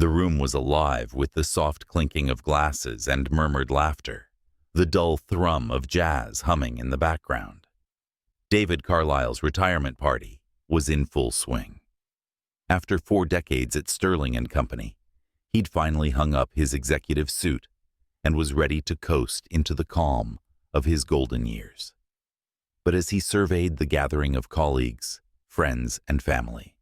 The room was alive with the soft clinking of glasses and murmured laughter, the dull thrum of jazz humming in the background. David Carlisle's retirement party was in full swing. After 4 decades at Sterling and Company, he'd finally hung up his executive suit and was ready to coast into the calm of his golden years. But as he surveyed the gathering of colleagues, friends, and family,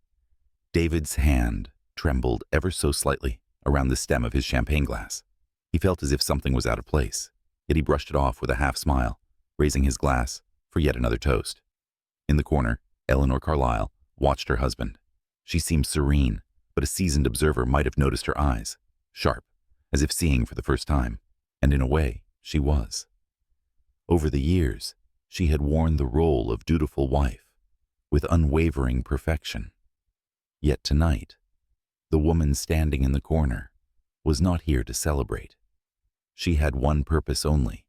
David's hand trembled ever so slightly around the stem of his champagne glass. He felt as if something was out of place, yet he brushed it off with a half smile, raising his glass for yet another toast. In the corner, Eleanor Carlisle watched her husband. She seemed serene, but a seasoned observer might have noticed her eyes, sharp, as if seeing for the first time, and in a way, she was. Over the years, she had worn the role of dutiful wife, with unwavering perfection. Yet tonight, the woman standing in the corner was not here to celebrate. She had one purpose only,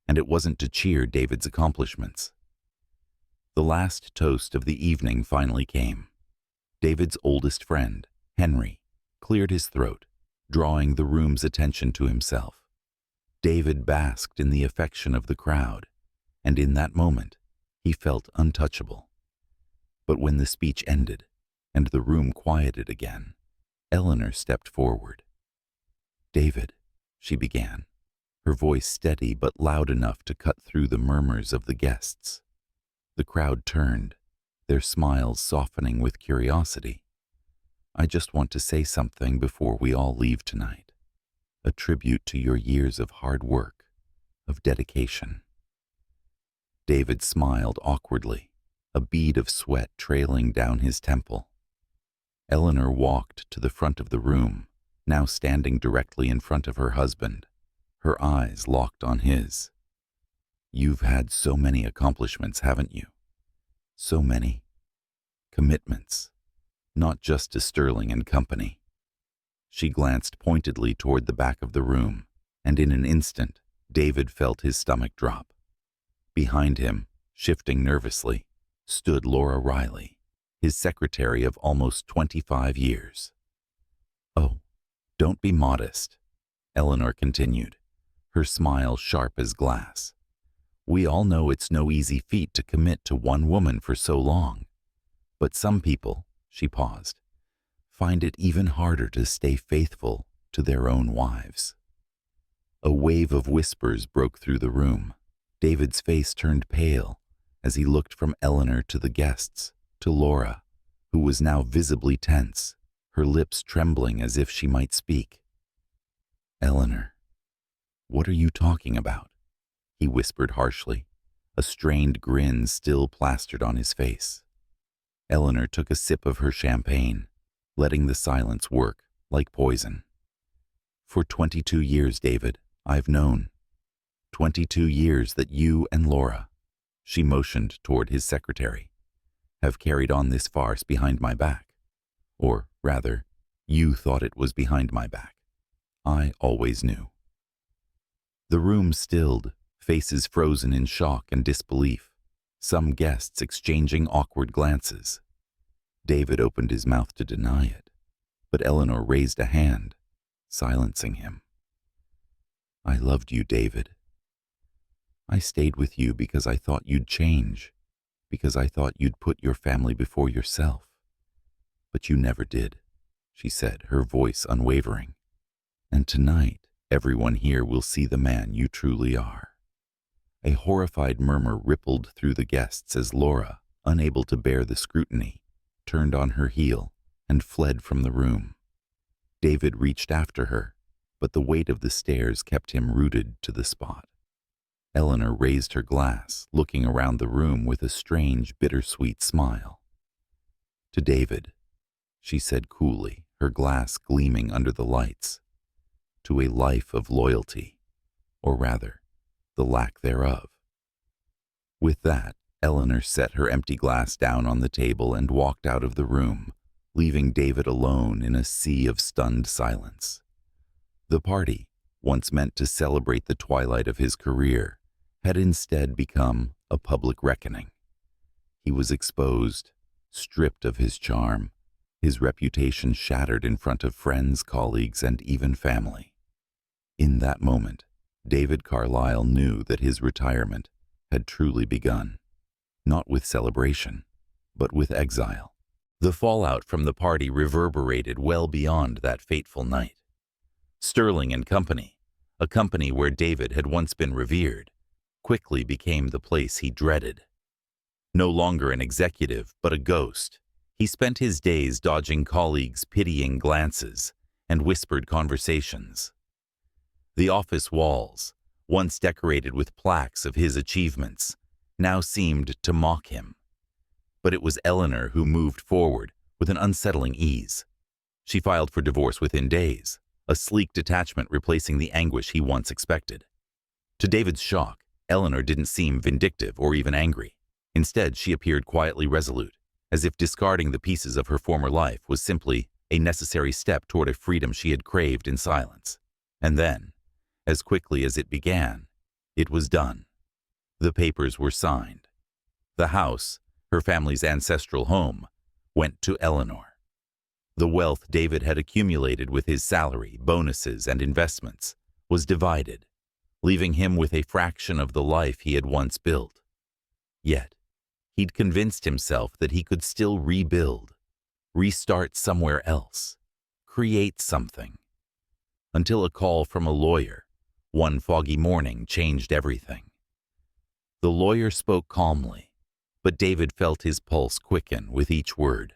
and it wasn't to cheer David's accomplishments. The last toast of the evening finally came. David's oldest friend, Henry, cleared his throat, drawing the room's attention to himself. David basked in the affection of the crowd, and in that moment, he felt untouchable. But when the speech ended, and the room quieted again, Eleanor stepped forward. "David," she began, her voice steady but loud enough to cut through the murmurs of the guests. The crowd turned, their smiles softening with curiosity. "I just want to say something before we all leave tonight. A tribute to your years of hard work, of dedication." David smiled awkwardly, a bead of sweat trailing down his temple. Eleanor walked to the front of the room, now standing directly in front of her husband, her eyes locked on his. "You've had so many accomplishments, haven't you? So many. Commitments, not just to Sterling and Company." She glanced pointedly toward the back of the room, and in an instant, David felt his stomach drop. Behind him, shifting nervously, stood Laura Riley, his secretary of almost 25 years. "Oh, don't be modest," Eleanor continued, her smile sharp as glass. "We all know it's no easy feat to commit to one woman for so long. But some people," she paused, "find it even harder to stay faithful to their own wives." A wave of whispers broke through the room. David's face turned pale as he looked from Eleanor to the guests, to Laura, who was now visibly tense, her lips trembling as if she might speak. "Eleanor, what are you talking about?" he whispered harshly, a strained grin still plastered on his face. Eleanor took a sip of her champagne, letting the silence work like poison. "For 22 years, David, I've known. 22 years that you and Laura," she motioned toward his secretary, "have carried on this farce behind my back. Or, rather, you thought it was behind my back. I always knew." The room stilled, faces frozen in shock and disbelief, some guests exchanging awkward glances. David opened his mouth to deny it, but Eleanor raised a hand, silencing him. "I loved you, David. I stayed with you because I thought you'd change, because I thought you'd put your family before yourself. But you never did," she said, her voice unwavering. "And tonight, everyone here will see the man you truly are." A horrified murmur rippled through the guests as Laura, unable to bear the scrutiny, turned on her heel and fled from the room. David reached after her, but the weight of the stairs kept him rooted to the spot. Eleanor raised her glass, looking around the room with a strange, bittersweet smile. "To David," she said coolly, her glass gleaming under the lights, "to a life of loyalty, or rather, the lack thereof." With that, Eleanor set her empty glass down on the table and walked out of the room, leaving David alone in a sea of stunned silence. The party, once meant to celebrate the twilight of his career, had instead become a public reckoning. He was exposed, stripped of his charm, his reputation shattered in front of friends, colleagues, and even family. In that moment, David Carlisle knew that his retirement had truly begun, not with celebration, but with exile. The fallout from the party reverberated well beyond that fateful night. Sterling and Company, a company where David had once been revered, quickly became the place he dreaded. No longer an executive, but a ghost, he spent his days dodging colleagues' pitying glances and whispered conversations. The office walls, once decorated with plaques of his achievements, now seemed to mock him. But it was Eleanor who moved forward with an unsettling ease. She filed for divorce within days, a sleek detachment replacing the anguish he once expected. To David's shock, Eleanor didn't seem vindictive or even angry. Instead, she appeared quietly resolute, as if discarding the pieces of her former life was simply a necessary step toward a freedom she had craved in silence. And then, as quickly as it began, it was done. The papers were signed. The house, her family's ancestral home, went to Eleanor. The wealth David had accumulated with his salary, bonuses, and investments was divided, leaving him with a fraction of the life he had once built. Yet, he'd convinced himself that he could still rebuild, restart somewhere else, create something. Until a call from a lawyer, one foggy morning, changed everything. The lawyer spoke calmly, but David felt his pulse quicken with each word.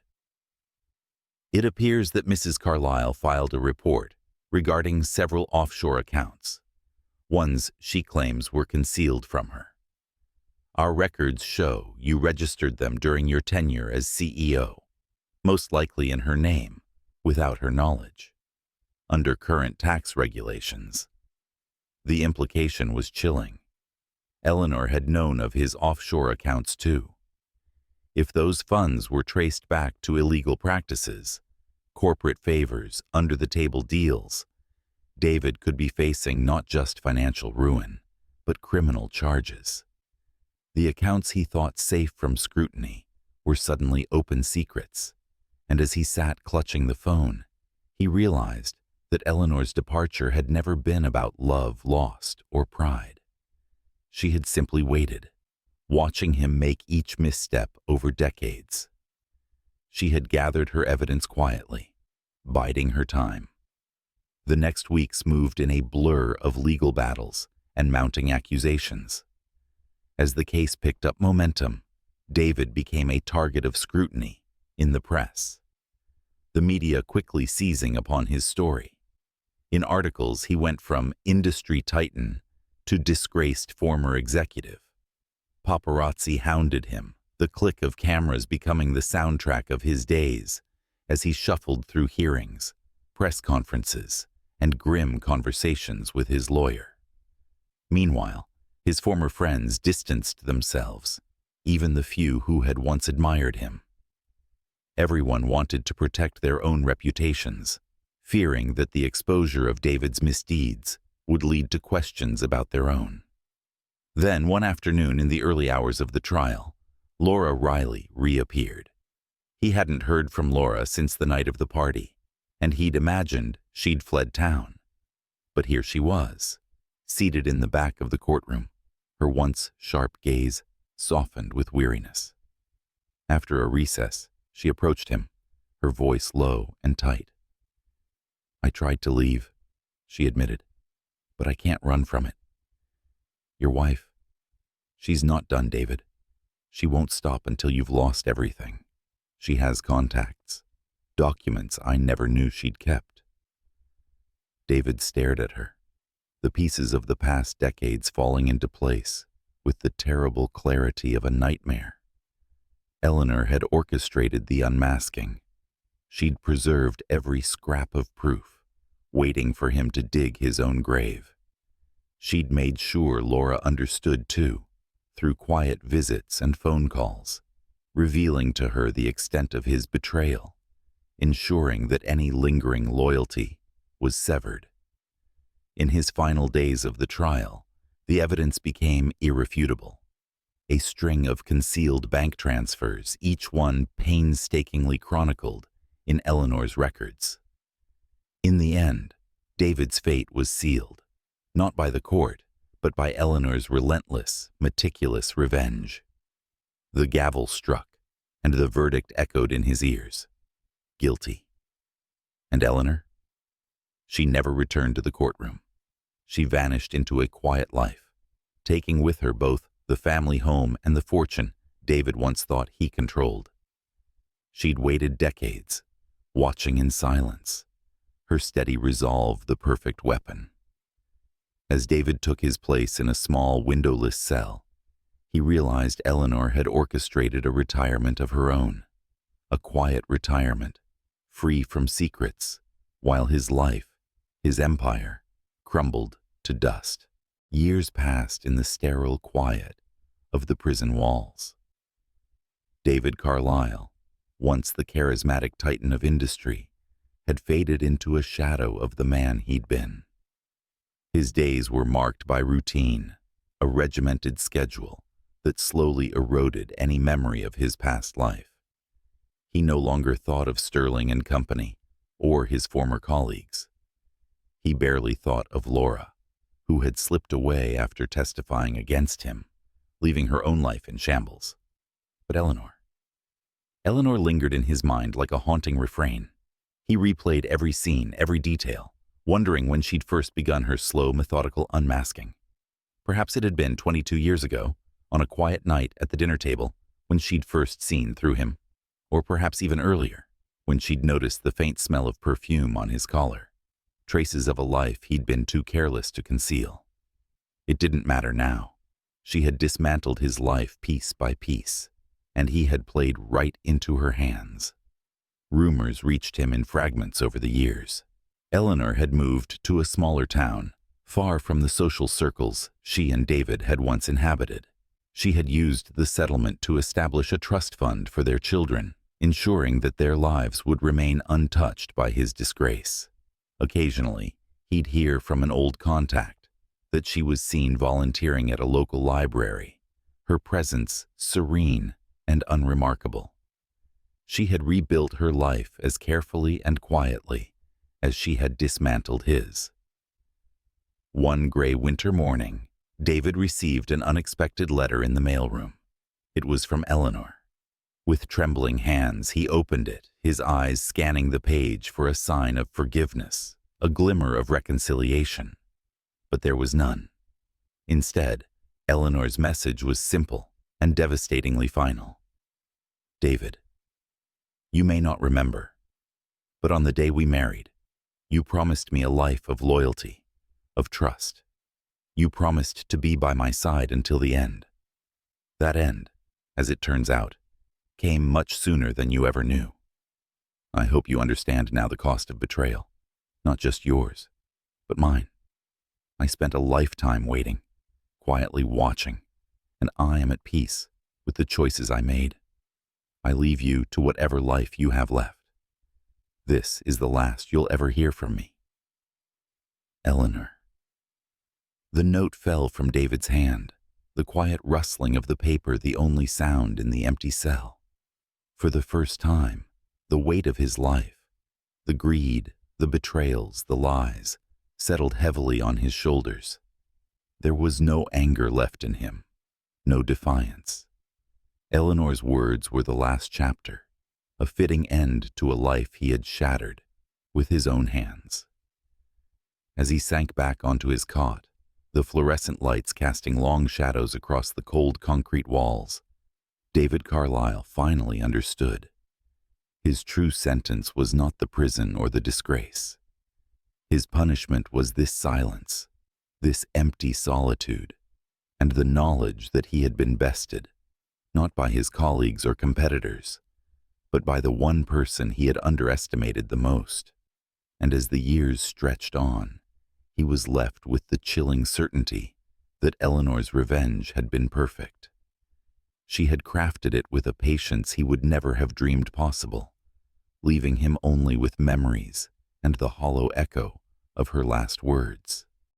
It appears that Mrs. Carlisle filed a report regarding several offshore accounts, ones she claims were concealed from her. Our records show you registered them during your tenure as CEO, most likely in her name, without her knowledge, under current tax regulations. The implication was chilling. Eleanor had known of his offshore accounts too. If those funds were traced back to illegal practices, corporate favors, under-the-table deals, David could be facing not just financial ruin, but criminal charges. The accounts he thought safe from scrutiny were suddenly open secrets, and as he sat clutching the phone, he realized that Eleanor's departure had never been about love lost or pride. She had simply waited, watching him make each misstep over decades. She had gathered her evidence quietly, biding her time. The next weeks moved in a blur of legal battles and mounting accusations. As the case picked up momentum, David became a target of scrutiny in the press, the media quickly seizing upon his story. In articles, he went from industry titan to disgraced former executive. Paparazzi hounded him, the click of cameras becoming the soundtrack of his days as he shuffled through hearings, press conferences, and grim conversations with his lawyer. Meanwhile, his former friends distanced themselves, even the few who had once admired him. Everyone wanted to protect their own reputations, fearing that the exposure of David's misdeeds would lead to questions about their own. Then, one afternoon in the early hours of the trial, Laura Riley reappeared. He hadn't heard from Laura since the night of the party, and he'd imagined she'd fled town. But here she was, seated in the back of the courtroom, her once sharp gaze softened with weariness. After a recess, she approached him, her voice low and tight. "I tried to leave," she admitted, "but I can't run from it. Your wife, she's not done, David. She won't stop until you've lost everything. She has contacts, documents I never knew she'd kept." David stared at her, the pieces of the past decades falling into place with the terrible clarity of a nightmare. Eleanor had orchestrated the unmasking. She'd preserved every scrap of proof, waiting for him to dig his own grave. She'd made sure Laura understood too, through quiet visits and phone calls, revealing to her the extent of his betrayal, ensuring that any lingering loyalty was severed. In his final days of the trial, the evidence became irrefutable. A string of concealed bank transfers, each one painstakingly chronicled, in Eleanor's records. In the end, David's fate was sealed, not by the court, but by Eleanor's relentless, meticulous revenge. The gavel struck, and the verdict echoed in his ears. Guilty. And Eleanor? She never returned to the courtroom. She vanished into a quiet life, taking with her both the family home and the fortune David once thought he controlled. She'd waited decades, watching in silence, her steady resolve the perfect weapon. As David took his place in a small, windowless cell, he realized Eleanor had orchestrated a retirement of her own, a quiet retirement, free from secrets, while his life, his empire, crumbled to dust. Years passed in the sterile quiet of the prison walls. David Carlyle, once the charismatic titan of industry, had faded into a shadow of the man he'd been. His days were marked by routine, a regimented schedule that slowly eroded any memory of his past life. He no longer thought of Sterling and Company or his former colleagues. He barely thought of Laura, who had slipped away after testifying against him, leaving her own life in shambles. But Eleanor lingered in his mind like a haunting refrain. He replayed every scene, every detail, wondering when she'd first begun her slow, methodical unmasking. Perhaps it had been 22 years ago, on a quiet night at the dinner table, when she'd first seen through him, or perhaps even earlier, when she'd noticed the faint smell of perfume on his collar, traces of a life he'd been too careless to conceal. It didn't matter now. She had dismantled his life piece by piece, and he had played right into her hands. Rumors reached him in fragments over the years. Eleanor had moved to a smaller town, far from the social circles she and David had once inhabited. She had used the settlement to establish a trust fund for their children, ensuring that their lives would remain untouched by his disgrace. Occasionally, he'd hear from an old contact that she was seen volunteering at a local library, her presence serene and unremarkable. She had rebuilt her life as carefully and quietly as she had dismantled his. One gray winter morning, David received an unexpected letter in the mailroom. It was from Eleanor. With trembling hands, he opened it, his eyes scanning the page for a sign of forgiveness, a glimmer of reconciliation. But there was none. Instead, Eleanor's message was simple and devastatingly final. David, you may not remember, but on the day we married, you promised me a life of loyalty, of trust. You promised to be by my side until the end. That end, as it turns out, came much sooner than you ever knew. I hope you understand now the cost of betrayal, not just yours, but mine. I spent a lifetime waiting, quietly watching, and I am at peace with the choices I made. I leave you to whatever life you have left. This is the last you'll ever hear from me. Eleanor. The note fell from David's hand, the quiet rustling of the paper the only sound in the empty cell. For the first time, the weight of his life, the greed, the betrayals, the lies, settled heavily on his shoulders. There was no anger left in him, no defiance. Eleanor's words were the last chapter, a fitting end to a life he had shattered with his own hands. As he sank back onto his cot, the fluorescent lights casting long shadows across the cold concrete walls, David Carlyle finally understood. His true sentence was not the prison or the disgrace. His punishment was this silence, this empty solitude, and the knowledge that he had been bested, not by his colleagues or competitors, but by the one person he had underestimated the most. And as the years stretched on, he was left with the chilling certainty that Eleanor's revenge had been perfect. She had crafted it with a patience he would never have dreamed possible, leaving him only with memories and the hollow echo of her last words.